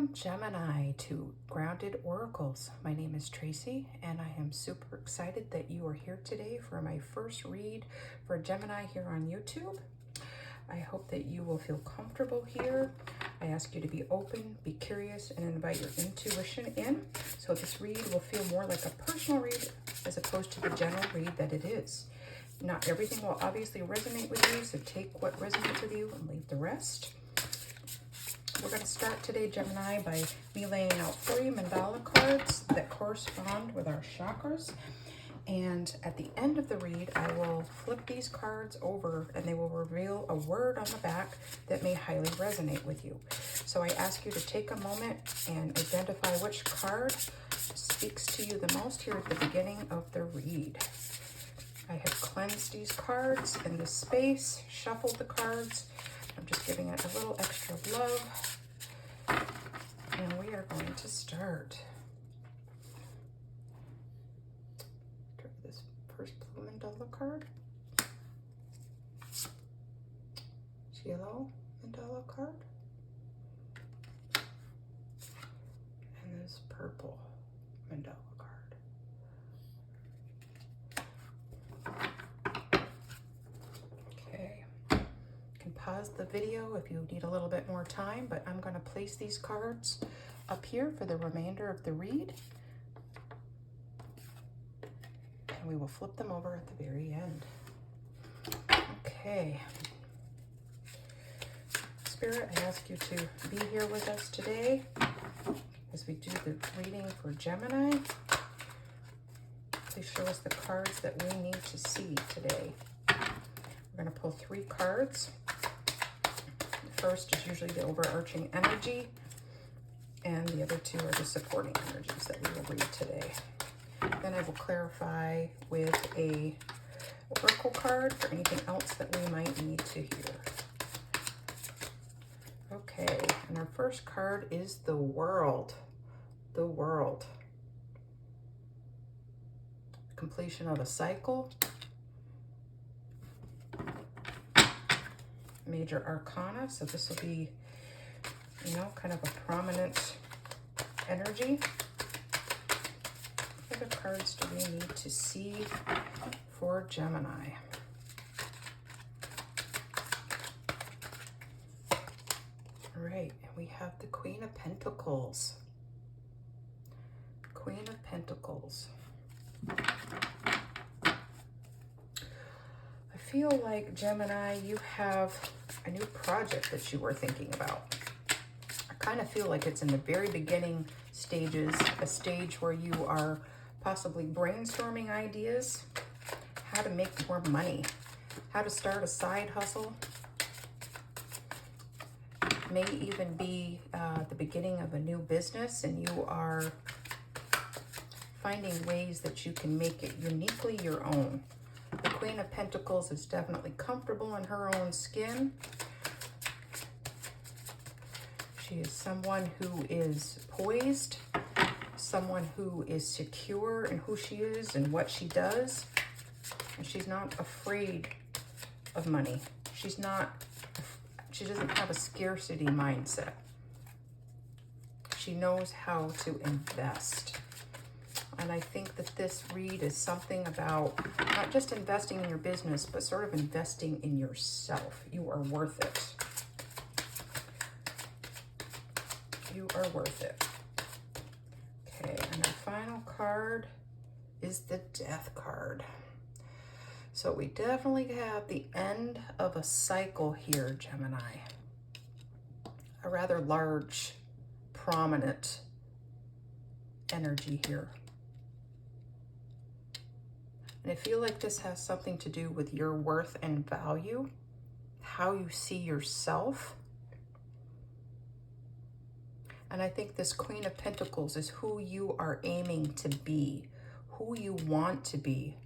Welcome, Gemini, to Grounded Oracles. My name is Tracy, and I am super excited that you are here today for my first read for Gemini here on YouTube. I hope that you will feel comfortable here. I ask you to be open, be curious, and invite your intuition in. So this read will feel more like a personal read as opposed to the general read that it is. Not everything will obviously resonate with you, so take what resonates with you and leave the rest. We're going to start today, Gemini, by me laying out 3 mandala cards that correspond with our chakras. And at the end of the read, I will flip these cards over and they will reveal a word on the back that may highly resonate with you. So I ask you to take a moment and identify which card speaks to you the most here at the beginning of the read. I have cleansed these cards in this space, shuffled the cards. I'm just giving it a little extra love. And we are going to start. Start with this first blue mandala card. Yellow mandala card. And this purple mandala card. Pause the video if you need a little bit more time, but I'm going to place these cards up here for the remainder of the read. And we will flip them over at the very end. Okay. Spirit, I ask you to be here with us today as we do the reading for Gemini. Please show us the cards that we need to see today. We're going to pull 3 cards. First is usually the overarching energy, and the other 2 are the supporting energies that we will read today. Then I will clarify with a oracle card for anything else that we might need to hear. Okay, and our first card is the World. The World. Completion of a cycle. Major Arcana, so this will be, you know, kind of a prominent energy. What other cards do we need to see for Gemini? All right, and we have the Queen of Pentacles. Queen of Pentacles. I feel like, Gemini, you have a new project that you were thinking about. I kind of feel like it's in the very beginning stages, a stage where you are possibly brainstorming ideas, how to make more money, how to start a side hustle. May even be the beginning of a new business, and you are finding ways that you can make it uniquely your own. The Queen of Pentacles is definitely comfortable in her own skin. She is someone who is poised, someone who is secure in who she is and what she does. And she's not afraid of money. She doesn't have a scarcity mindset. She knows how to invest. And I think that this read is something about not just investing in your business, but sort of investing in yourself. You are worth it. You are worth it. Okay, and our final card is the Death card. So we definitely have the end of a cycle here, Gemini. A rather large, prominent energy here. And I feel like this has something to do with your worth and value, how you see yourself. And I think this Queen of Pentacles is who you are aiming to be, who you want to be.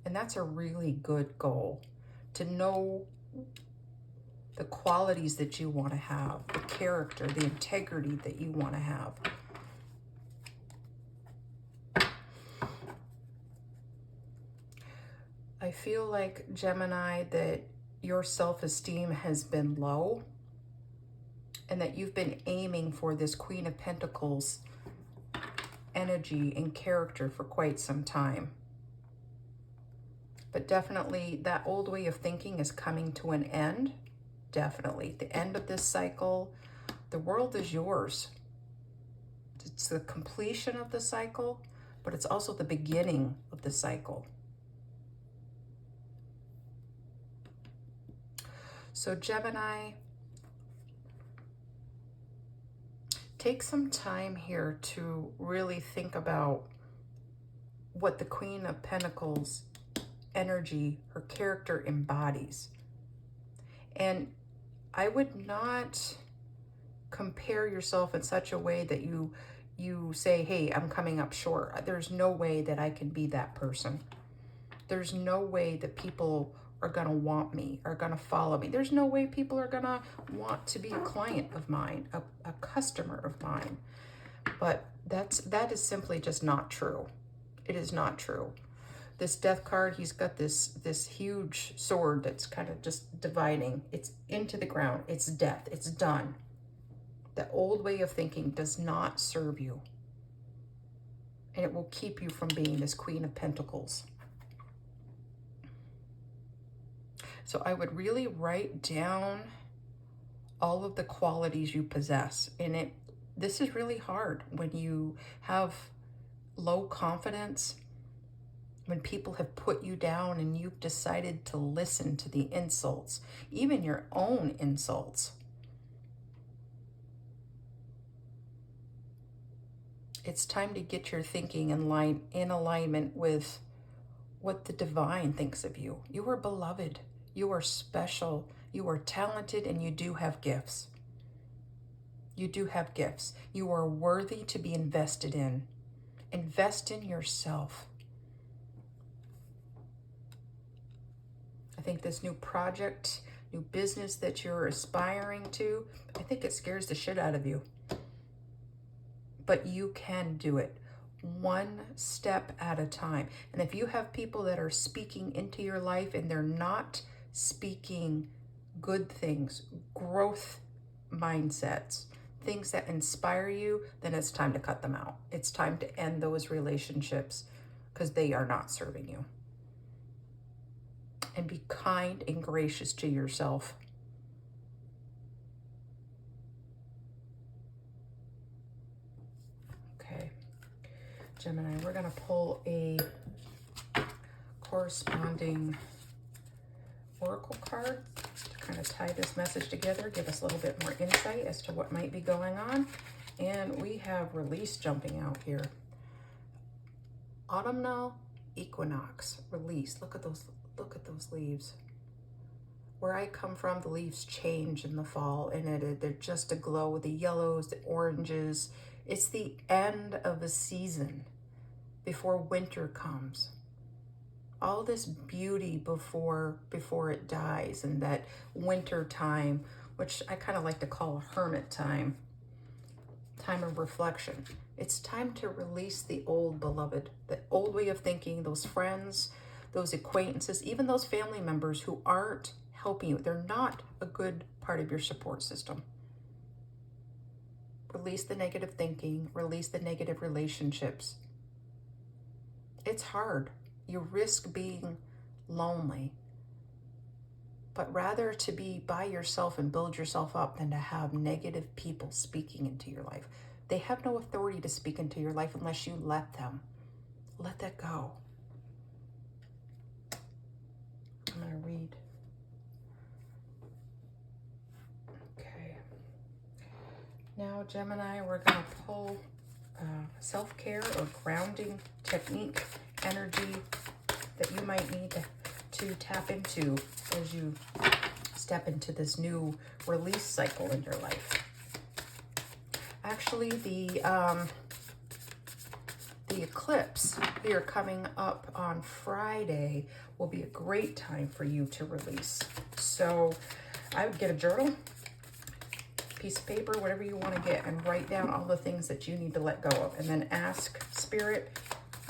And that's a really good goal, to know the qualities that you want to have, the character, the integrity that you want to have. I feel like, Gemini, that your self-esteem has been low, and that you've been aiming for this Queen of Pentacles energy and character for quite some time. But definitely that old way of thinking is coming to an end. Definitely. The end of this cycle. The world is yours. It's the completion of the cycle, but it's also the beginning of the cycle. So Gemini, take some time here to really think about what the Queen of Pentacles energy, her character embodies. And I would not compare yourself in such a way that you say, hey, I'm coming up short. There's no way that I can be that person. There's no way that people are going to want me, are going to follow me. There's no way people are going to want to be a client of mine, a customer of mine. But that is simply just not true. It is not true. This Death card, he's got this huge sword that's kind of just dividing. It's into the ground. It's death. It's done. The old way of thinking does not serve you. And it will keep you from being this Queen of Pentacles. So I would really write down all of the qualities you possess. And this is really hard when you have low confidence, when people have put you down and you've decided to listen to the insults, even your own insults. It's time to get your thinking in alignment with what the divine thinks of you. You are beloved. You are special. You are talented, and you do have gifts. You do have gifts. You are worthy to be invested in. Invest in yourself. I think this new project, new business that you're aspiring to, I think it scares the shit out of you. But you can do it, one step at a time. And if you have people that are speaking into your life and they're not speaking good things, growth mindsets, things that inspire you, then it's time to cut them out. It's time to end those relationships because they are not serving you. And be kind and gracious to yourself. Okay, Gemini, we're going to pull a corresponding oracle card to kind of tie this message together, give us a little bit more insight as to what might be going on. And we have release jumping out here. Autumnal equinox, release. Look at those leaves. Where I come from, the leaves change in the fall, and they're just aglow with the yellows, the oranges. It's the end of a season before winter comes. All this beauty before it dies, and that winter time, which I kind of like to call a hermit time of reflection. It's time to release the old beloved, the old way of thinking, those friends, those acquaintances, even those family members who aren't helping you. They're not a good part of your support system. Release the negative thinking, release the negative relationships. It's hard. You risk being lonely, but rather to be by yourself and build yourself up than to have negative people speaking into your life. They have no authority to speak into your life unless you let them. Let that go. I'm going to read. Okay. Now, Gemini, we're going to pull self-care or grounding technique, energy that you might need to tap into as you step into this new release cycle in your life. Actually, the eclipse here coming up on Friday will be a great time for you to release. So I would get a journal, piece of paper, whatever you want to get, and write down all the things that you need to let go of, and then ask Spirit,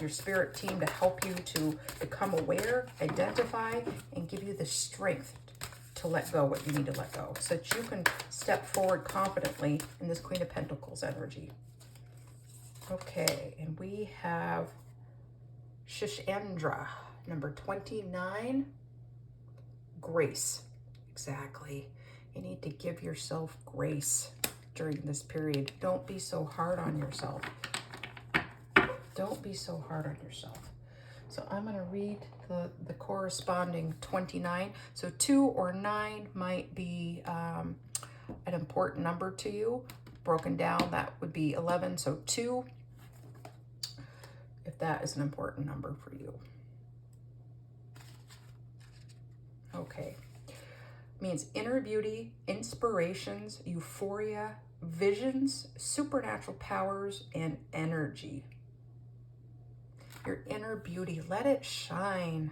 your spirit team, to help you to become aware, identify, and give you the strength to let go what you need to let go, so that you can step forward confidently in this Queen of Pentacles energy. Okay, and we have Shishandra, number 29, grace. Exactly. You need to give yourself grace during this period. Don't be so hard on yourself. Don't be so hard on yourself. So I'm going to read the corresponding 29. So 2 or 9 might be an important number to you. Broken down, that would be 11. So 2, if that is an important number for you. Okay. Means inner beauty, inspirations, euphoria, visions, supernatural powers, and energy. Your inner beauty, let it shine.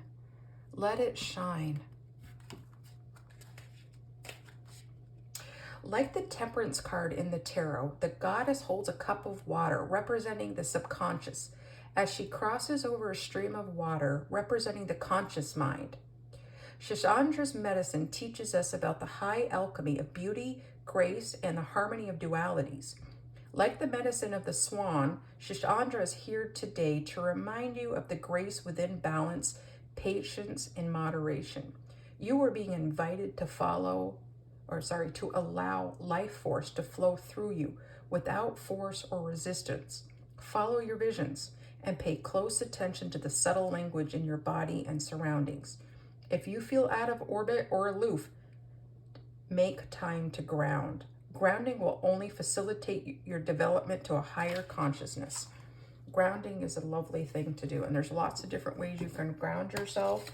Let it shine. Like the Temperance card in the tarot, the goddess holds a cup of water representing the subconscious as she crosses over a stream of water representing the conscious mind. Shishandra's medicine teaches us about the high alchemy of beauty, grace, and the harmony of dualities. Like the medicine of the swan, Shishandra is here today to remind you of the grace within balance, patience, and moderation. You are being invited to to allow life force to flow through you without force or resistance. Follow your visions and pay close attention to the subtle language in your body and surroundings. If you feel out of orbit or aloof, make time to ground. Grounding will only facilitate your development to a higher consciousness. Grounding is a lovely thing to do, and there's lots of different ways you can ground yourself.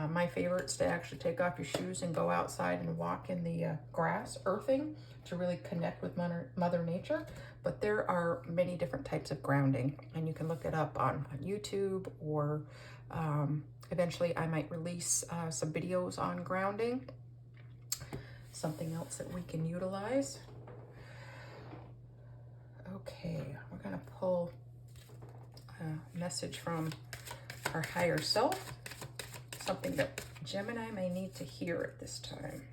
My favorite is to actually take off your shoes and go outside and walk in the grass, earthing, to really connect with Mother Nature. But there are many different types of grounding, and you can look it up on YouTube, or eventually I might release some videos on grounding. Something else that we can utilize. Okay, we're going to pull a message from our higher self, something that Gemini may need to hear at this time.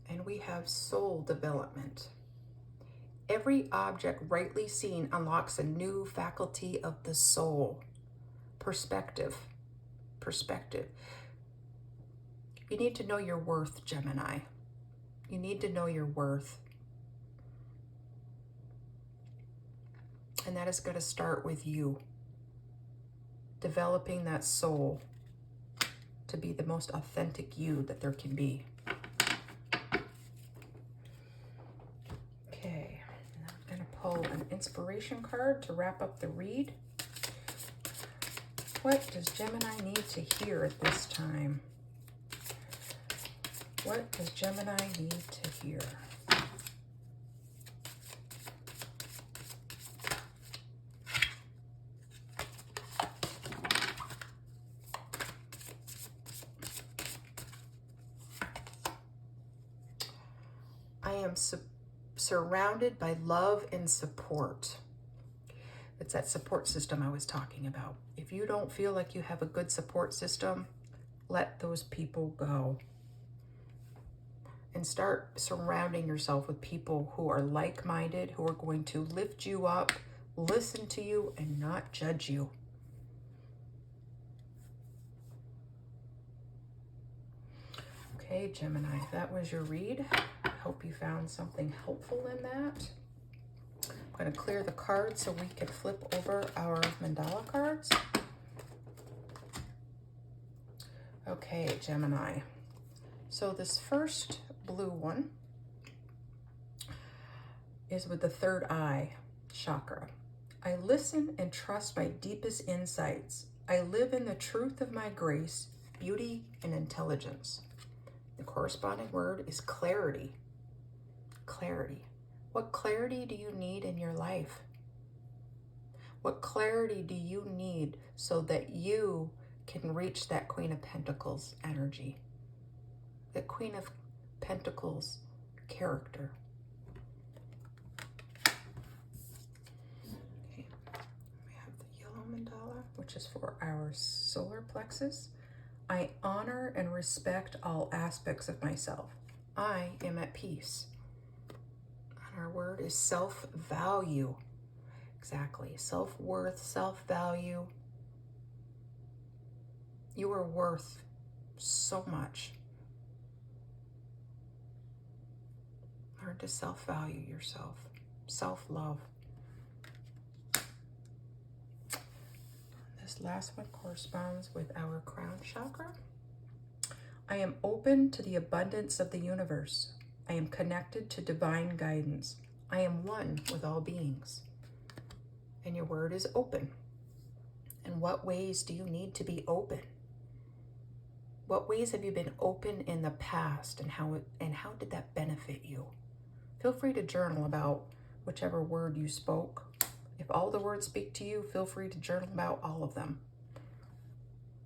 And we have soul development. Every object rightly seen unlocks a new faculty of the soul. Perspective. You need to know your worth, Gemini. You need to know your worth. And that is going to start with you. Developing that soul to be the most authentic you that there can be. Okay, now I'm going to pull an inspiration card to wrap up the read. What does Gemini need to hear at this time? What does Gemini need to hear? I am surrounded by love and support. It's that support system I was talking about. If you don't feel like you have a good support system, let those people go. And start surrounding yourself with people who are like-minded, who are going to lift you up, listen to you, and not judge you. Okay, Gemini, that was your read. I hope you found something helpful in that. I'm going to clear the cards so we can flip over our mandala cards. Okay, Gemini. So this first blue one is with the third eye chakra. I listen and trust my deepest insights. I live in the truth of my grace, beauty, and intelligence. The corresponding word is clarity. Clarity. What clarity do you need in your life? What clarity do you need so that you can reach that Queen of Pentacles energy? The Queen of Pentacles character. Okay, we have the yellow mandala, which which is for our solar plexus. I honor and respect all aspects of myself. I am at peace. And our word is self-value. Exactly. Self-worth, self-value. You are worth so much. Learn to self-value yourself. Self-love. This last one corresponds with our crown chakra. I am open to the abundance of the universe. I am connected to divine guidance. I am one with all beings. And your word is open. In what ways do you need to be open? What ways have you been open in the past, and how did that benefit you? Feel free to journal about whichever word you spoke. If all the words speak to you, feel free to journal about all of them.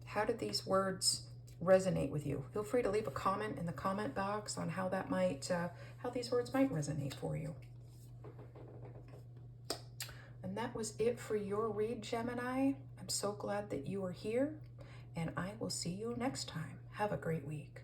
How did these words resonate with you? Feel free to leave a comment in the comment box on how these words might resonate for you. And that was it for your read, Gemini. I'm so glad that you are here, and I will see you next time. Have a great week.